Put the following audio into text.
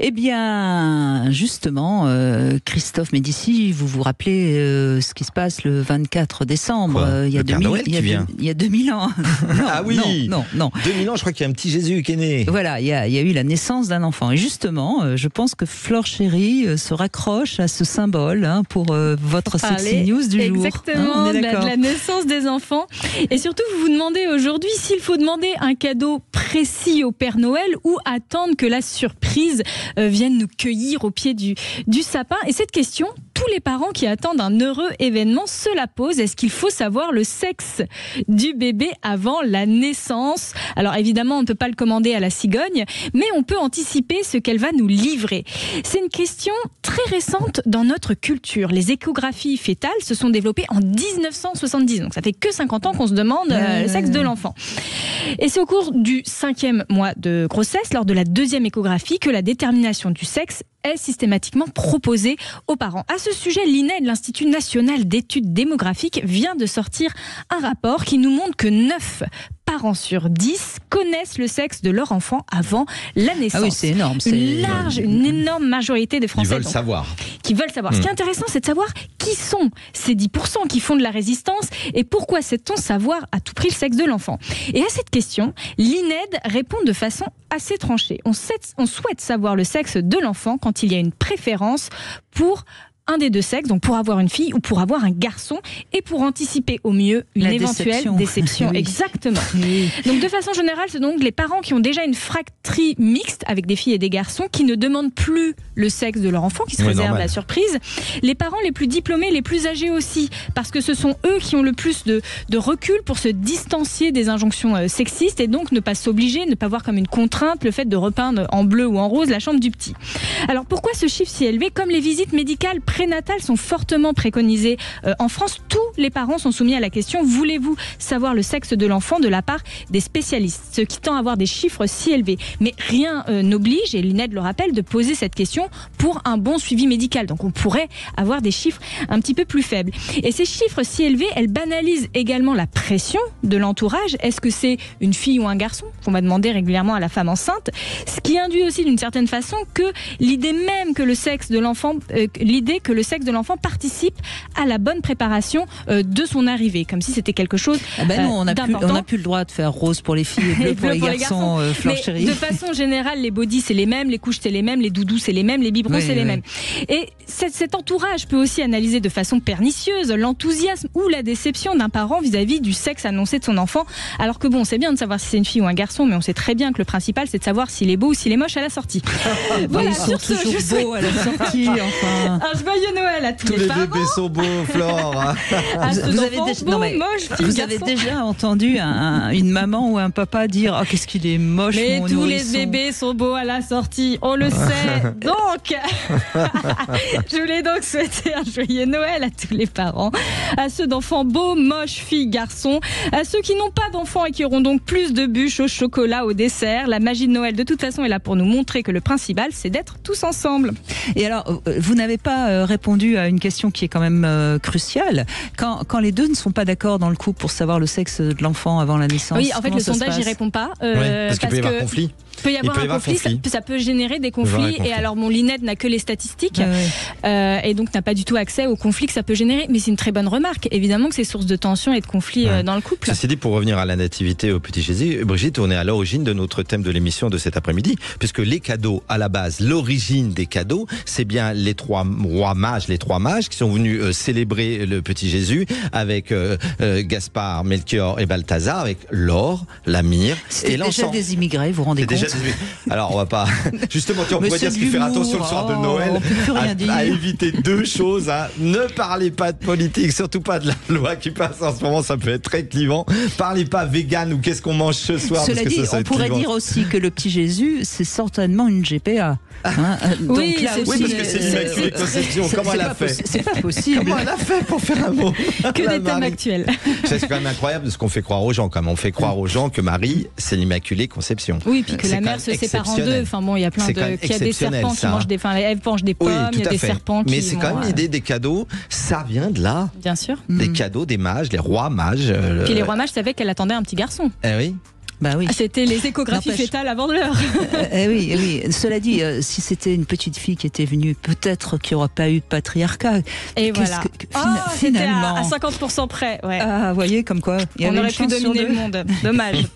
Eh bien, justement, Christophe Médicis, vous vous rappelez ce qui se passe le 24 décembre il y a 2000 ans. Non, ah oui, non. 2000 ans, je crois qu'il y a un petit Jésus qui est né. Voilà, il y a eu la naissance d'un enfant. Et justement, je pense que Flore Chéri se raccroche à ce symbole pour votre Sexy News du jour. Exactement, de la naissance des enfants. Et surtout, vous vous demandez aujourd'hui s'il faut demander un cadeau précis au Père Noël ou attendre que la surprise vienne nous cueillir au pied du sapin. Et cette question, tous les parents qui attendent un heureux événement se la posent. Est-ce qu'il faut savoir le sexe du bébé avant la naissance? Alors évidemment, on ne peut pas le commander à la cigogne, mais on peut anticiper ce qu'elle va nous livrer. C'est une question très récente dans notre culture. Les échographies fétales se sont développées en 1970, donc ça fait que 50 ans qu'on se demande le sexe de l'enfant. Et c'est au cours du 5e mois de grossesse, lors de la 2e échographie, que la détermination du sexe est systématiquement proposée aux parents. À ce sujet, l'INED, l'Institut national d'études démographiques, vient de sortir un rapport qui nous montre que 9 parents sur 10 connaissent le sexe de leur enfant avant la naissance. Ah oui, c'est énorme. Une énorme majorité des Français. Ils veulent savoir. Qui veulent savoir. Ce qui est intéressant, c'est de savoir qui sont ces 10% qui font de la résistance et pourquoi sait-on savoir à tout prix le sexe de l'enfant. Et à cette question, l'INED répond de façon assez tranchée. On souhaite savoir le sexe de l'enfant quand il y a une préférence pour un des deux sexes, donc pour avoir une fille ou pour avoir un garçon, et pour anticiper au mieux une éventuelle déception. Oui. Exactement. Oui. Donc de façon générale, c'est donc les parents qui ont déjà une fratrie mixte avec des filles et des garçons qui ne demandent plus le sexe de leur enfant, qui se réservent la surprise. Les parents les plus diplômés, les plus âgés aussi, parce que ce sont eux qui ont le plus de recul pour se distancier des injonctions sexistes et donc ne pas s'obliger, ne pas voir comme une contrainte le fait de repeindre en bleu ou en rose la chambre du petit. Alors pourquoi ce chiffre si élevé? Comme les visites médicales prénatales sont fortement préconisées en France, tous les parents sont soumis à la question: voulez-vous savoir le sexe de l'enfant, de la part des spécialistes, ce qui tend à avoir des chiffres si élevés. Mais rien n'oblige, et l'INED le rappelle, de poser cette question pour un bon suivi médical. Donc on pourrait avoir des chiffres un petit peu plus faibles. Et ces chiffres si élevés, elles banalisent également la pression de l'entourage. Est-ce que c'est une fille ou un garçon qu'on va demander régulièrement à la femme enceinte? Ce qui induit aussi d'une certaine façon que l'idée même que le sexe de l'enfant, participe à la bonne préparation de son arrivée, comme si c'était quelque chose non, on n'a d'important. plus le droit de faire rose pour les filles et bleu pour les garçons. Flore Chéri. De façon générale, les bodys c'est les mêmes, les couches c'est les mêmes, les doudous c'est les mêmes, les biberons c'est les mêmes. Et cet entourage peut aussi analyser de façon pernicieuse l'enthousiasme ou la déception d'un parent vis-à-vis du sexe annoncé de son enfant. Alors que bon, c'est bien de savoir si c'est une fille ou un garçon, mais on sait très bien que le principal c'est de savoir s'il est beau ou s'il est moche à la sortie. Voilà, ils sont toujours beaux à la sortie. Enfin. Un joyeux Noël à tous les parents. Tous les bébés sont beaux, Flore. Vous avez déjà entendu une maman ou un papa dire: oh, qu'est-ce qu'il est moche, mais mon tous nourrisson. Les bébés sont beaux à la sortie, on le sait. Donc, je voulais donc souhaiter un joyeux Noël à tous les parents, à ceux d'enfants beaux, moches, filles, garçons, à ceux qui n'ont pas d'enfants et qui auront donc plus de bûches au chocolat, au dessert. La magie de Noël, de toute façon, est là pour nous montrer que le principal, c'est d'être tous ensemble. Et alors, vous n'avez pas répondu à une question qui est quand même cruciale. Quand les deux ne sont pas d'accord dans le couple pour savoir le sexe de l'enfant avant la naissance. Oui, en fait, le sondage n'y répond pas. Parce qu'il peut y avoir conflit. Il peut y avoir un conflit, ça peut générer des conflits. Et alors, l'INED n'a que les statistiques et donc n'a pas du tout accès aux conflits que ça peut générer. Mais c'est une très bonne remarque. Évidemment que c'est source de tension et de conflits dans le couple. Ceci dit, pour revenir à la nativité au petit Jésus, Brigitte, on est à l'origine de notre thème de l'émission de cet après-midi, puisque les cadeaux, à la base, l'origine des cadeaux, c'est bien les trois mages qui sont venus célébrer le petit Jésus avec Gaspard, Melchior et Balthazar, avec l'or, la myrrhe et l'encens. C'est déjà des immigrés, vous vous rendez compte? Alors on va pas. Justement, on pourrait dire ce qu'il faire attention le soir de Noël, à éviter deux choses. Ne parlez pas de politique, surtout pas de la loi qui passe en ce moment, ça peut être très clivant. Parlez pas vegan ou qu'est-ce qu'on mange ce soir. Cela dit, on pourrait dire aussi que le petit Jésus, c'est certainement une GPA. Donc oui, là aussi, parce que c'est l'Immaculée Conception. Comment elle a fait? C'est pas possible. Comment elle a fait pour faire un mot? Que des thèmes actuels. C'est quand même incroyable de ce qu'on fait croire aux gens. Comme on fait croire aux gens que Marie, c'est l'Immaculée Conception. Oui, puis que la mère se sépare en deux. Enfin bon, il y a plein de. Il y a des serpents qui mangent des. Enfin, Ève mange des pommes. Il y a des serpents qui. Mais c'est quand même l'idée des cadeaux. Ça vient de là. Bien sûr. Des cadeaux des mages, les rois mages. Puis les rois mages savaient qu'elle attendait un petit garçon. Eh oui. Bah oui. C'était les échographies fétales avant l'heure. Oui. Cela dit, si c'était une petite fille qui était venue, peut-être qu'il n'y aurait pas eu de patriarcat. Et voilà. Finalement, à 50% près. Ouais. Ah, vous voyez, comme quoi. On aurait pu dominer le monde. Dommage.